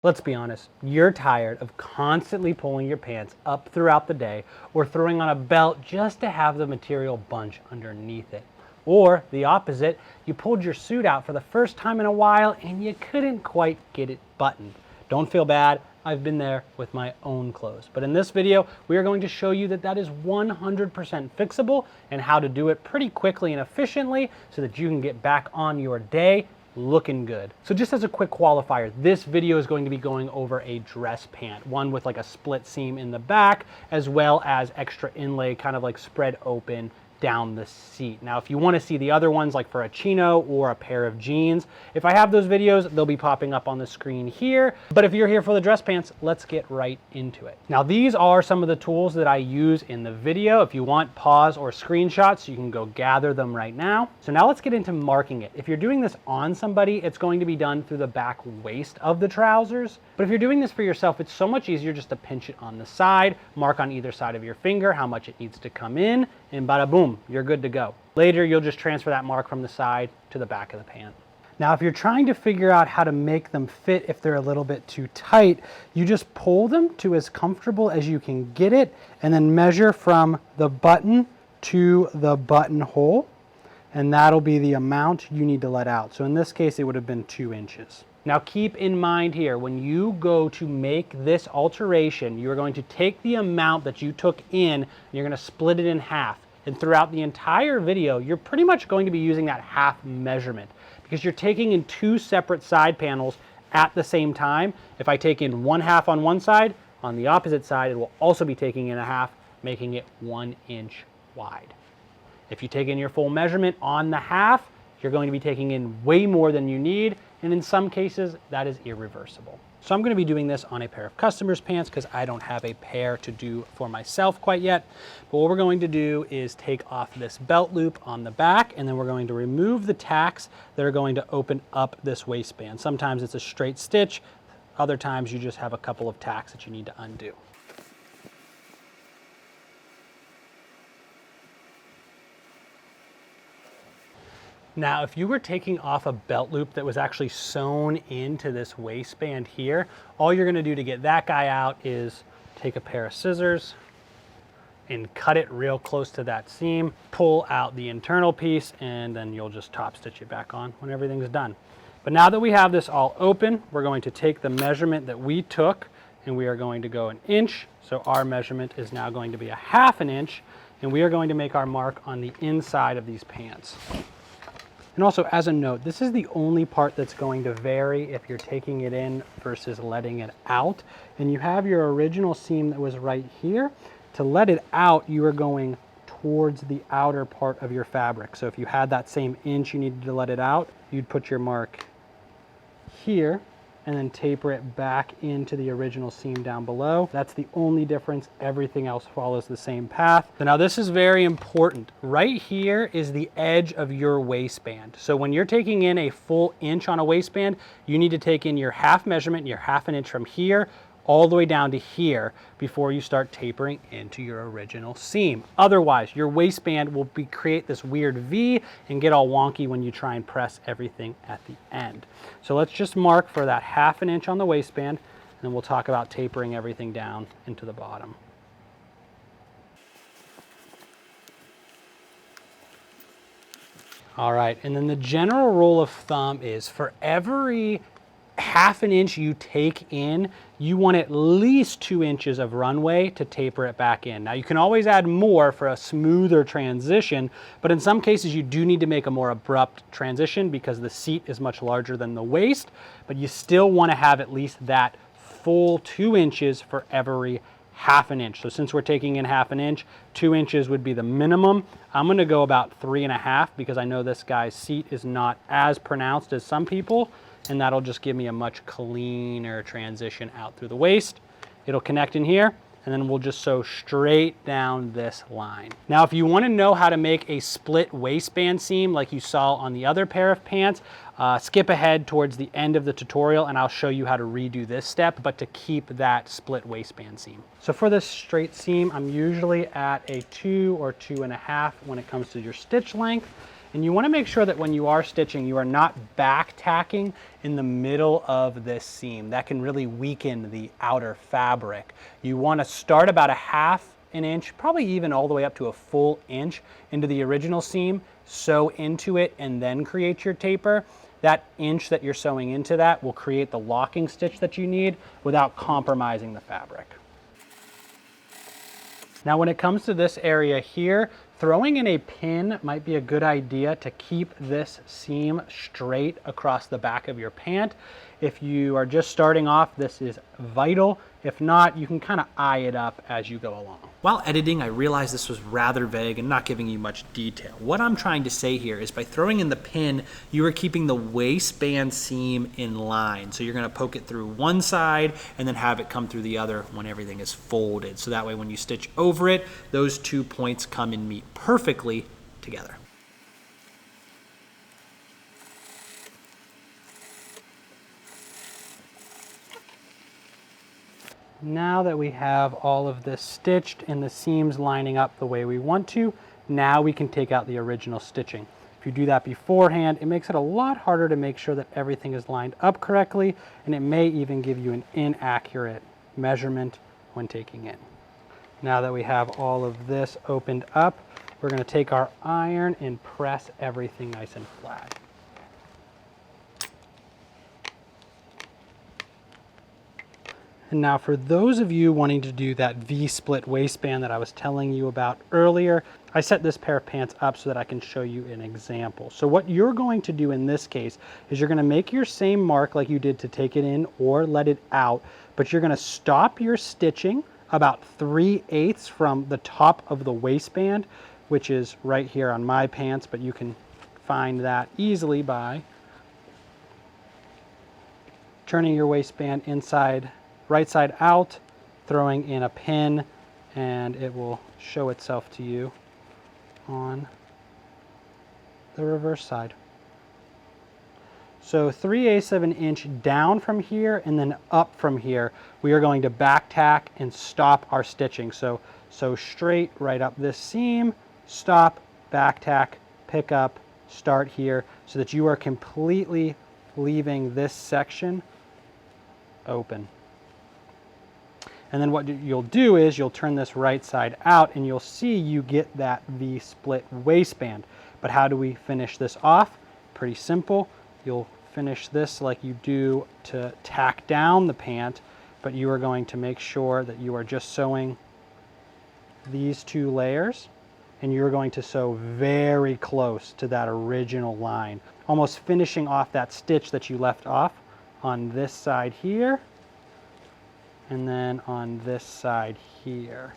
Let's be honest, you're tired of constantly pulling your pants up throughout the day or throwing on a belt just to have the material bunch underneath it. Or the opposite, you pulled your suit out for the first time in a while and you couldn't quite get it buttoned. Don't feel bad, I've been there with my own clothes. But in this video, we are going to show you that is 100% fixable and how to do it pretty quickly and efficiently so that you can get back on your day looking good. So just as a quick qualifier, this video is going to be going over a dress pant, one with like a split seam in the back, as well as extra inlay kind of like spread open down the seat. Now, if you want to see the other ones, like for a chino or a pair of jeans, if I have those videos, they'll be popping up on the screen here. But if you're here for the dress pants, let's get right into it. Now, these are some of the tools that I use in the video. If you want pause or screenshots, you can go gather them right now. So now let's get into marking it. If you're doing this on somebody, it's going to be done through the back waist of the trousers. But if you're doing this for yourself, it's so much easier just to pinch it on the side, mark on either side of your finger how much it needs to come in, and bada boom, you're good to go. Later, you'll just transfer that mark from the side to the back of the pant. Now, if you're trying to figure out how to make them fit if they're a little bit too tight, you just pull them to as comfortable as you can get it and then measure from the button to the buttonhole, and that'll be the amount you need to let out. So in this case, it would have been 2 inches. Now keep in mind here, when you go to make this alteration, you're going to take the amount that you took in, and you're going to split it in half. And throughout the entire video, you're pretty much going to be using that half measurement because you're taking in 2 separate side panels at the same time. If I take in 1/2 on one side, on the opposite side, it will also be taking in a half, making it 1 inch wide. If you take in your full measurement on the half, you're going to be taking in way more than you need, and in some cases, that is irreversible. So I'm going to be doing this on a pair of customers' pants because I don't have a pair to do for myself quite yet. But what we're going to do is take off this belt loop on the back, and then we're going to remove the tacks that are going to open up this waistband. Sometimes it's a straight stitch, other times you just have a couple of tacks that you need to undo. Now, if you were taking off a belt loop that was actually sewn into this waistband here, all you're gonna do to get that guy out is take a pair of scissors and cut it real close to that seam, pull out the internal piece, and then you'll just top stitch it back on when everything's done. But now that we have this all open, we're going to take the measurement that we took and we are going to go 1 inch. So our measurement is now going to be 1/2 inch, and we are going to make our mark on the inside of these pants. And also, as a note, this is the only part that's going to vary if you're taking it in versus letting it out. And you have your original seam that was right here. To let it out, you are going towards the outer part of your fabric. So if you had that same inch you needed to let it out, you'd put your mark here and then taper it back into the original seam down below. That's the only difference. Everything else follows the same path. So now this is very important. Right here is the edge of your waistband. So when you're taking in a full inch on a waistband, you need to take in your half measurement, your 1/2 inch from here, all the way down to here before you start tapering into your original seam. Otherwise, your waistband will create this weird V and get all wonky when you try and press everything at the end. So let's just mark for that 1/2 inch on the waistband, and then we'll talk about tapering everything down into the bottom. All right, and then the general rule of thumb is for every 1/2 inch you take in, you want at least 2 inches of runway to taper it back in. Now you can always add more for a smoother transition, but in some cases you do need to make a more abrupt transition because the seat is much larger than the waist, but you still want to have at least that full 2 inches for every 1/2 inch. So since we're taking in 1/2 inch, 2 inches would be the minimum. I'm going to go about 3.5 because I know this guy's seat is not as pronounced as some people, and that'll just give me a much cleaner transition out through the waist. It'll connect in here, and then we'll just sew straight down this line. Now, if you want to know how to make a split waistband seam like you saw on the other pair of pants, skip ahead towards the end of the tutorial and I'll show you how to redo this step, but to keep that split waistband seam. So for this straight seam, I'm usually at a 2 or 2.5 when it comes to your stitch length. And you want to make sure that when you are stitching, you are not back tacking in the middle of this seam. That can really weaken the outer fabric. You want to start about a half an inch, probably even all the way up to a full inch into the original seam, sew into it, and then create your taper. That inch that you're sewing into that will create the locking stitch that you need without compromising the fabric. Now when it comes to this area here, throwing in a pin might be a good idea to keep this seam straight across the back of your pant. If you are just starting off, this is vital. If not, you can kind of eye it up as you go along. While editing, I realized this was rather vague and not giving you much detail. What I'm trying to say here is by throwing in the pin, you are keeping the waistband seam in line. So you're going to poke it through one side and then have it come through the other when everything is folded. So that way when you stitch over it, those 2 points come and meet perfectly together. Now that we have all of this stitched and the seams lining up the way we want to, now we can take out the original stitching. If you do that beforehand, it makes it a lot harder to make sure that everything is lined up correctly, and it may even give you an inaccurate measurement when taking in. Now that we have all of this opened up, we're going to take our iron and press everything nice and flat. And now for those of you wanting to do that V-split waistband that I was telling you about earlier, I set this pair of pants up so that I can show you an example. So what you're going to do in this case is you're going to make your same mark like you did to take it in or let it out, but you're going to stop your stitching about 3/8 from the top of the waistband, which is right here on my pants, but you can find that easily by turning your waistband inside right side out, throwing in a pin, and it will show itself to you on the reverse side. So 3/8 of an inch down from here and then up from here, we are going to back tack and stop our stitching. So straight right up this seam, stop, back tack, pick up, start here, so that you are completely leaving this section open. And then what you'll do is you'll turn this right side out and you'll see you get that V-split waistband. But how do we finish this off? Pretty simple. You'll finish this like you do to tack down the pant, but you are going to make sure that you are just sewing these 2 layers, and you're going to sew very close to that original line, almost finishing off that stitch that you left off on this side here, and then on this side here.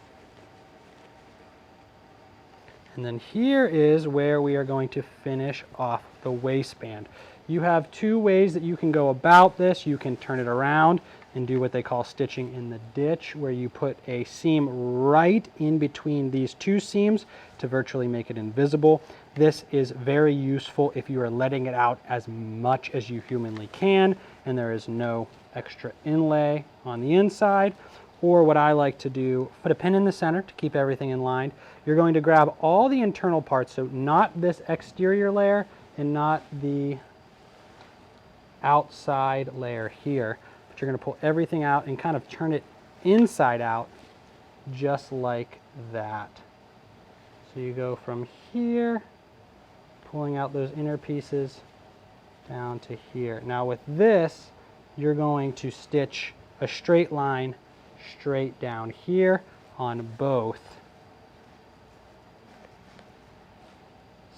And then here is where we are going to finish off the waistband. You have 2 ways that you can go about this. You can turn it around and do what they call stitching in the ditch, where you put a seam right in between these 2 seams to virtually make it invisible. This is very useful if you are letting it out as much as you humanly can and there is no extra inlay on the inside. Or what I like to do, put a pin in the center to keep everything in line. You're going to grab all the internal parts, so not this exterior layer and not the outside layer here, but you're going to pull everything out and kind of turn it inside out just like that. So you go from here, pulling out those inner pieces down to here. Now with this, you're going to stitch a straight line straight down here on both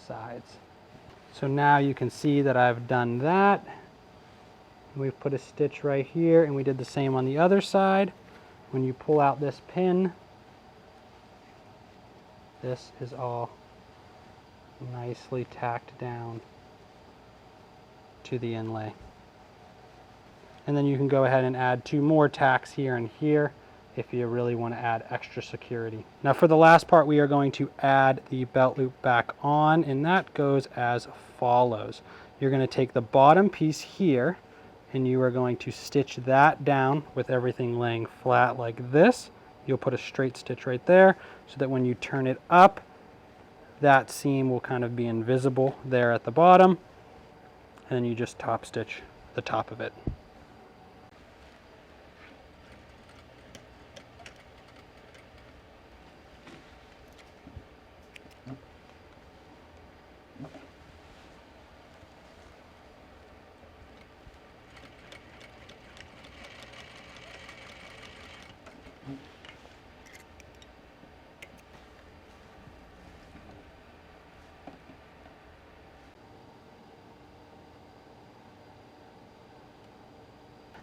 sides. So now you can see that I've done that. We've put a stitch right here, and we did the same on the other side. When you pull out this pin, this is all nicely tacked down to the inlay. And then you can go ahead and add 2 more tacks here and here if you really want to add extra security. Now for the last part, we are going to add the belt loop back on, and that goes as follows. You're going to take the bottom piece here and you are going to stitch that down with everything laying flat like this. You'll put a straight stitch right there so that when you turn it up, that seam will kind of be invisible there at the bottom, and then you just top stitch the top of it.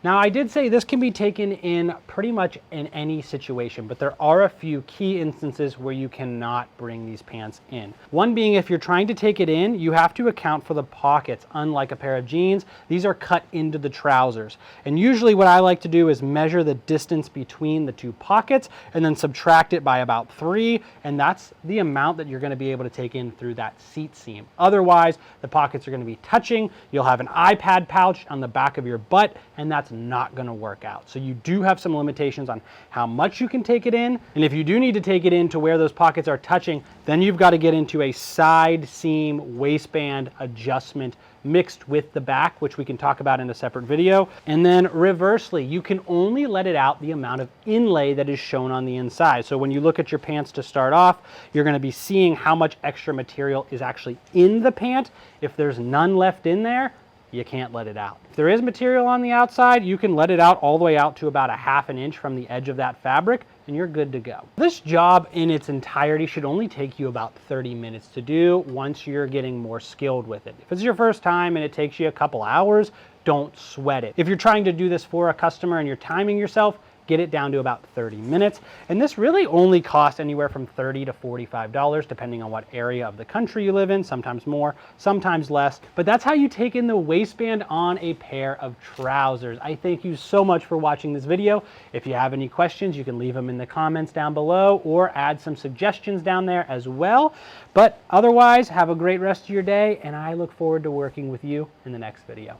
Now, I did say this can be taken in pretty much in any situation, but there are a few key instances where you cannot bring these pants in. One being, if you're trying to take it in, you have to account for the pockets. Unlike a pair of jeans, these are cut into the trousers. And usually what I like to do is measure the distance between the two pockets and then subtract it by about 3, and that's the amount that you're going to be able to take in through that seat seam. Otherwise, the pockets are going to be touching. You'll have an iPad pouch on the back of your butt, and that's not going to work out. So you do have some limitations on how much you can take it in. And if you do need to take it in to where those pockets are touching, then you've got to get into a side seam waistband adjustment mixed with the back, which we can talk about in a separate video. And then reversely, you can only let it out the amount of inlay that is shown on the inside. So when you look at your pants to start off, you're going to be seeing how much extra material is actually in the pant. If there's none left in there, you can't let it out. If there is material on the outside, you can let it out all the way out to about 1/2 inch from the edge of that fabric, and you're good to go. This job in its entirety should only take you about 30 minutes to do once you're getting more skilled with it. If it's your first time and it takes you a couple hours, don't sweat it. If you're trying to do this for a customer and you're timing yourself, get it down to about 30 minutes. And this really only costs anywhere from $30 to $45, depending on what area of the country you live in, sometimes more, sometimes less. But that's how you take in the waistband on a pair of trousers. I thank you so much for watching this video. If you have any questions, you can leave them in the comments down below or add some suggestions down there as well. But otherwise, have a great rest of your day, and I look forward to working with you in the next video.